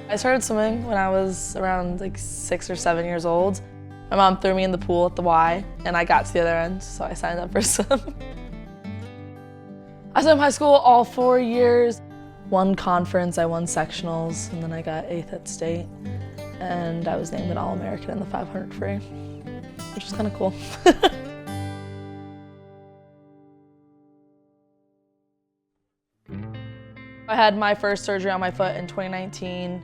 I started swimming when I was around like 6 or 7 years old. My mom threw me in the pool at the Y, and I got to the other end, so I signed up for swim. I swam high school all 4 years. Won conference, I won sectionals, and then I got 8th at state. And I was named an All-American in the 500 free, which was kind of cool. I had my first surgery on my foot in 2019.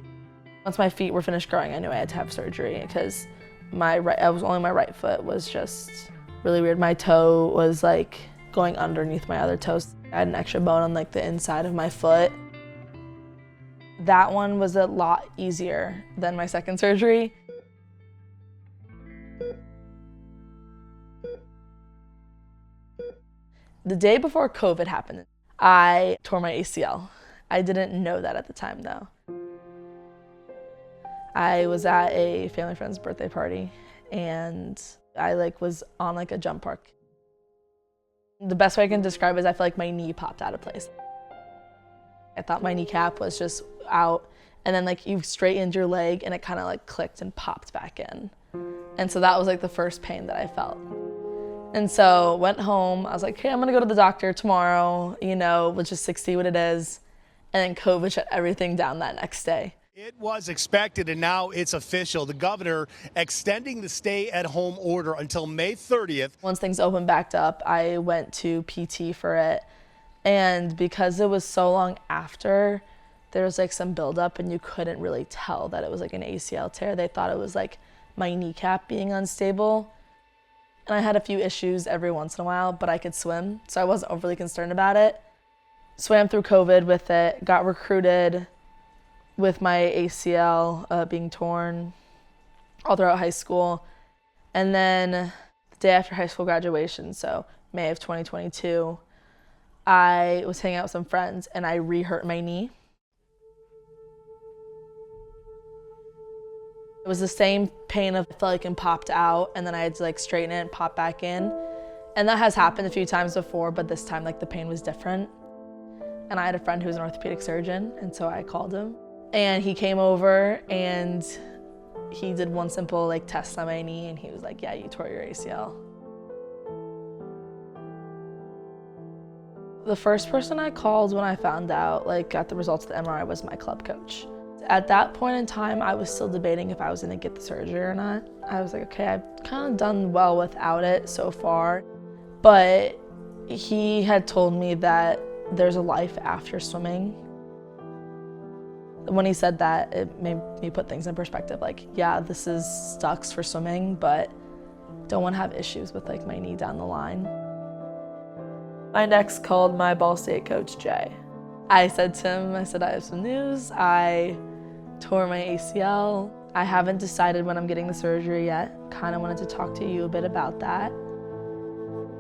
Once my feet were finished growing, I knew I had to have surgery because my right foot was just really weird. My toe was like going underneath my other toes. I had an extra bone on like the inside of my foot. That one was a lot easier than my second surgery. The day before COVID happened, I tore my ACL. I didn't know that at the time though. I was at a family friend's birthday party and I was on a jump park. The best way I can describe it is I feel like my knee popped out of place. I thought my kneecap was just out and then you straightened your leg and it kind of clicked and popped back in. And so that was the first pain that I felt. And so went home, I was like, hey, I'm gonna go to the doctor tomorrow, let's just see what it is. And then COVID shut everything down that next day. It was expected and now it's official. The governor extending the stay-at-home order until May 30th. Once things opened back up, I went to PT for it. And because it was so long after, there was some buildup and you couldn't really tell that it was an ACL tear. They thought it was my kneecap being unstable. And I had a few issues every once in a while, but I could swim, so I wasn't overly concerned about it. Swam through COVID with it, got recruited with my ACL being torn all throughout high school. And then the day after high school graduation, so May of 2022, I was hanging out with some friends and I re-hurt my knee. It was the same pain of I felt it popped out and then I had to straighten it and pop back in. And that has happened a few times before, but this time the pain was different. And I had a friend who was an orthopedic surgeon, and so I called him. And he came over and he did one simple test on my knee and he was like, yeah, you tore your ACL. The first person I called when I found out, got the results of the MRI was my club coach. At that point in time, I was still debating if I was gonna get the surgery or not. I was like, okay, I've kind of done well without it so far. But he had told me that there's a life after swimming. When he said that, it made me put things in perspective. Yeah, this sucks for swimming, but don't want to have issues with my knee down the line. I next called my Ball State coach, Jay. I said to him, I have some news. I tore my ACL. I haven't decided when I'm getting the surgery yet. Kind of wanted to talk to you a bit about that.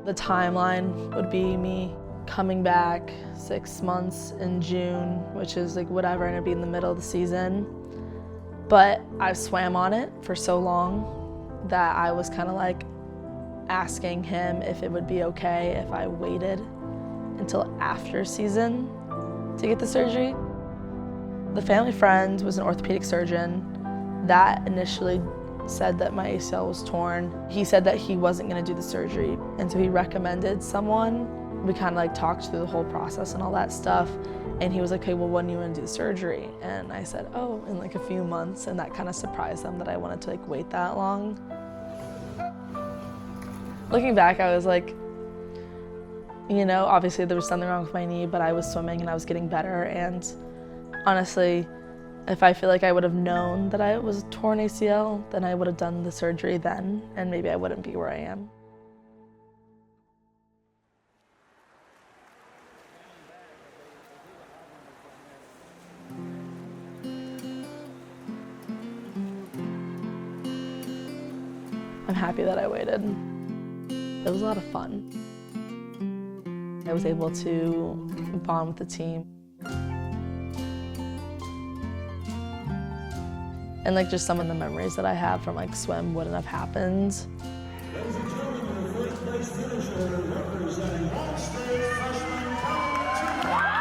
The timeline would be me coming back 6 months in June, which is whatever, and it'd be in the middle of the season. But I swam on it for so long that I was kind of asking him if it would be okay if I waited until after season to get the surgery. The family friend was an orthopedic surgeon that initially said that my ACL was torn. He said that he wasn't gonna do the surgery, and so he recommended someone. We kind of talked through the whole process and all that stuff, and he was like, okay, well, when do you want to do the surgery? And I said, oh, in a few months, and that kind of surprised them that I wanted to wait that long. Looking back, I was obviously there was something wrong with my knee, but I was swimming and I was getting better, and honestly, if I feel I would have known that I was a torn ACL, then I would have done the surgery then, and maybe I wouldn't be where I am. I'm happy that I waited. It was a lot of fun. I was able to bond with the team. And just some of the memories that I have from swim wouldn't have happened. Ladies and gentlemen, the first place finisher representing Ball State freshman Callie.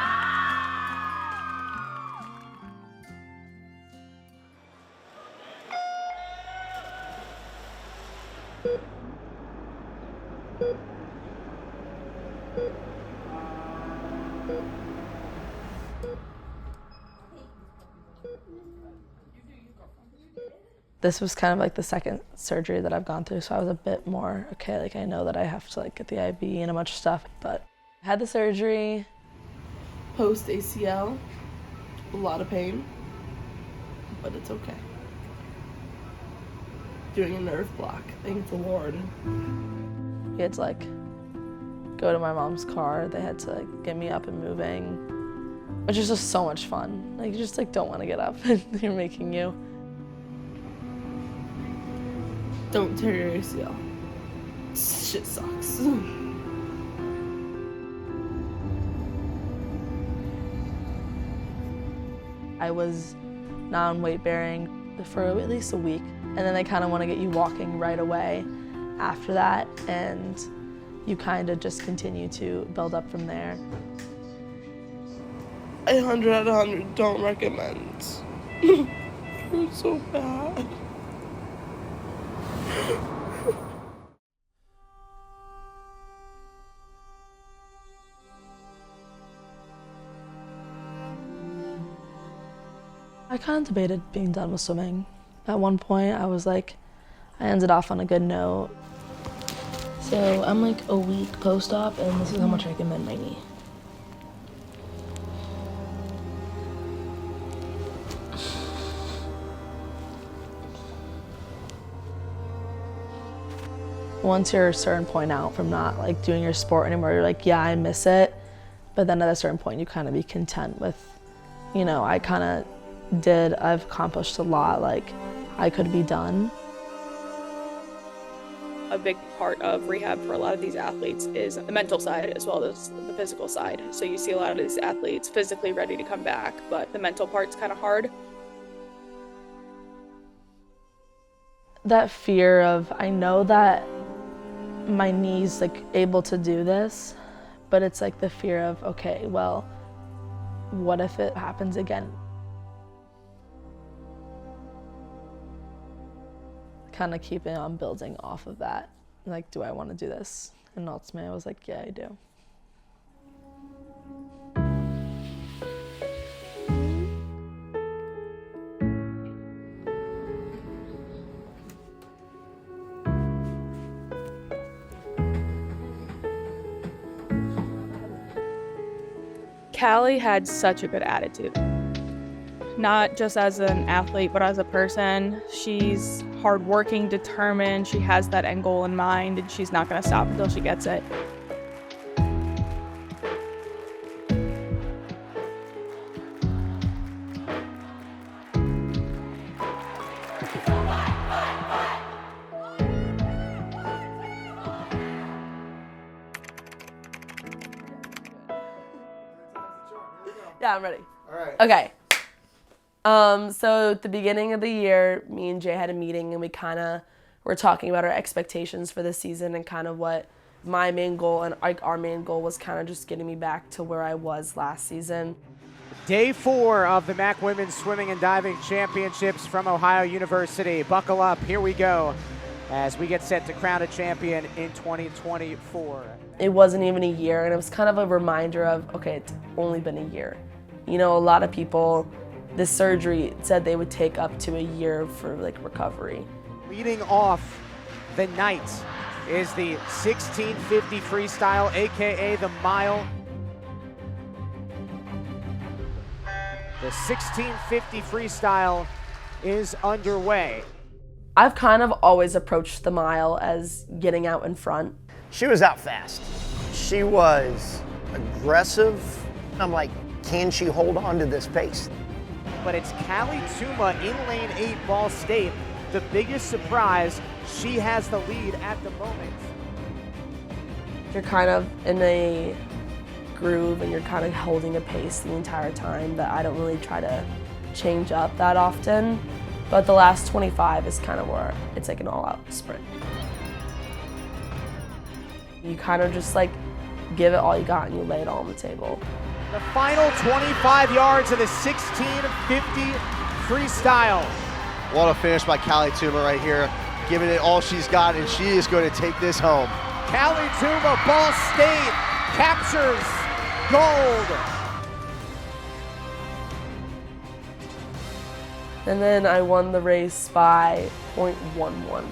This was kind of like the second surgery that I've gone through, so I was a bit more, okay, like I know that I have to like get the IV and a bunch of stuff, but I had the surgery. Post ACL, a lot of pain, but it's okay. Doing a nerve block, thank the Lord. We had to like go to my mom's car. They had to like get me up and moving, which is just so much fun. Like you just like don't want to get up and they're making you. Don't tear your ACL. Shit sucks. I was non-weight bearing for at least a week, and then they kind of want to get you walking right away after that, and you kind of just continue to build up from there. 100 out of 100, don't recommend. It was so bad. I kind of debated being done with swimming. At one point, I was like, I ended off on a good note. So I'm like a week post-op, and this is how much I can bend my knee. Once you're a certain point out from not like doing your sport anymore, you're like, yeah, I miss it. But then at a certain point, you kind of be content with, you know, I've accomplished a lot, like I could be done. A big part of rehab for a lot of these athletes is the mental side as well as the physical side. So you see a lot of these athletes physically ready to come back, but the mental part's kind of hard. That fear of, I know that my knee's like able to do this, but it's like the fear of, okay, well, what if it happens again? Kind of keeping on building off of that. Like, do I want to do this? And ultimately I was like, yeah, I do. Callie had such a good attitude. Not just as an athlete, but as a person. She's hardworking, determined, she has that end goal in mind, and she's not gonna stop until she gets it. Yeah, I'm ready. All right. Okay. So at the beginning of the year, me and Jay had a meeting, and we kind of were talking about our expectations for this season and kind of what my main goal and like our main goal was, kind of just getting me back to where I was last season. Day 4 of the MAC Women's Swimming and Diving Championships from Ohio University. Buckle up, here we go, as we get set to crown a champion in 2024. It wasn't even a year, and it was kind of a reminder of, okay, it's only been a year. You know, a lot of people, this surgery said they would take up to a year for like recovery. Leading off the night is the 1650 freestyle, AKA the mile. The 1650 freestyle is underway. I've kind of always approached the mile as getting out in front. She was out fast. She was aggressive. I'm like, can she hold on to this pace? But it's Callie Tuma in lane 8, Ball State. The biggest surprise, she has the lead at the moment. You're kind of in a groove and you're kind of holding a pace the entire time that I don't really try to change up that often. But the last 25 is kind of where it's like an all-out sprint. You kind of just like give it all you got and you lay it all on the table. The final 25 yards of the 1650 freestyle. What a finish by Callie Tuma right here, giving it all she's got, and she is going to take this home. Callie Tuma, Ball State, captures gold. And then I won the race by 0.11.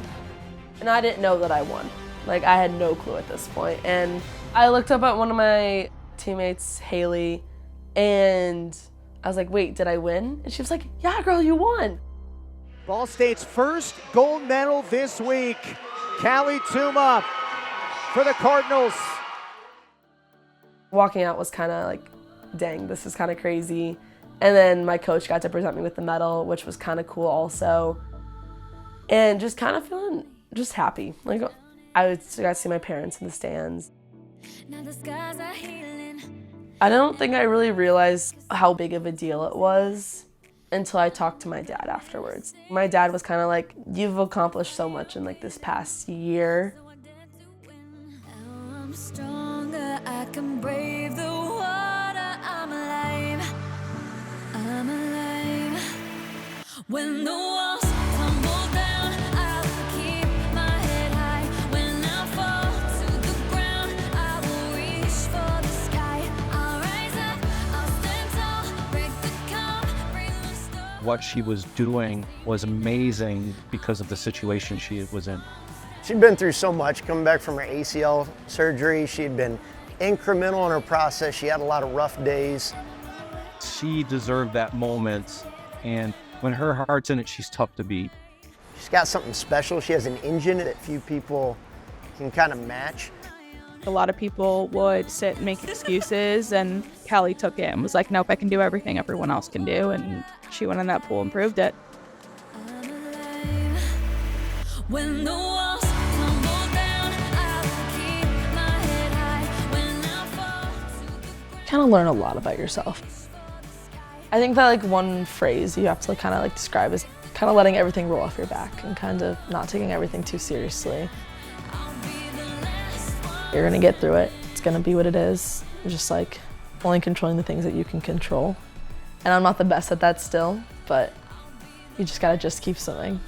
And I didn't know that I won. Like, I had no clue at this point. And I looked up at one of my teammates, Haley, and I was like, wait, did I win? And she was like, yeah, girl, you won. Ball State's first gold medal this week. Callie Tuma for the Cardinals. Walking out was kind of like, dang, this is kind of crazy. And then my coach got to present me with the medal, which was kind of cool also. And just kind of feeling just happy. Like, I got to see my parents in the stands. Now the skies are healing. I don't think I really realized how big of a deal it was until I talked to my dad afterwards. My dad was kind of like, you've accomplished so much in like this past year. Now I'm stronger, I can brave the water. I'm alive, I'm alive. When the walls tumble down, I will keep my head high. When I fall to the ground, I will reach for the sky. I'll rise up, I'll stand tall, break the calm, bring the storm. What she was doing was amazing because of the situation she was in. She'd been through so much coming back from her ACL surgery. She'd been incremental in her process. She had a lot of rough days. She deserved that moment, and when her heart's in it, she's tough to beat. She's got something special. She has an engine that few people can kind of match. A lot of people would sit and make excuses, and Callie took it and was like, nope, I can do everything everyone else can do. And she went in that pool and proved it. I'm alive. When the walls tumble down, I will keep my head high. When I fall to the ground. Kind of learn a lot about yourself. I think that like one phrase you have to kind of like describe is kind of letting everything roll off your back and kind of not taking everything too seriously. You're gonna get through it. It's gonna be what it is. You're just like only controlling the things that you can control. And I'm not the best at that still, but you just gotta just keep swimming.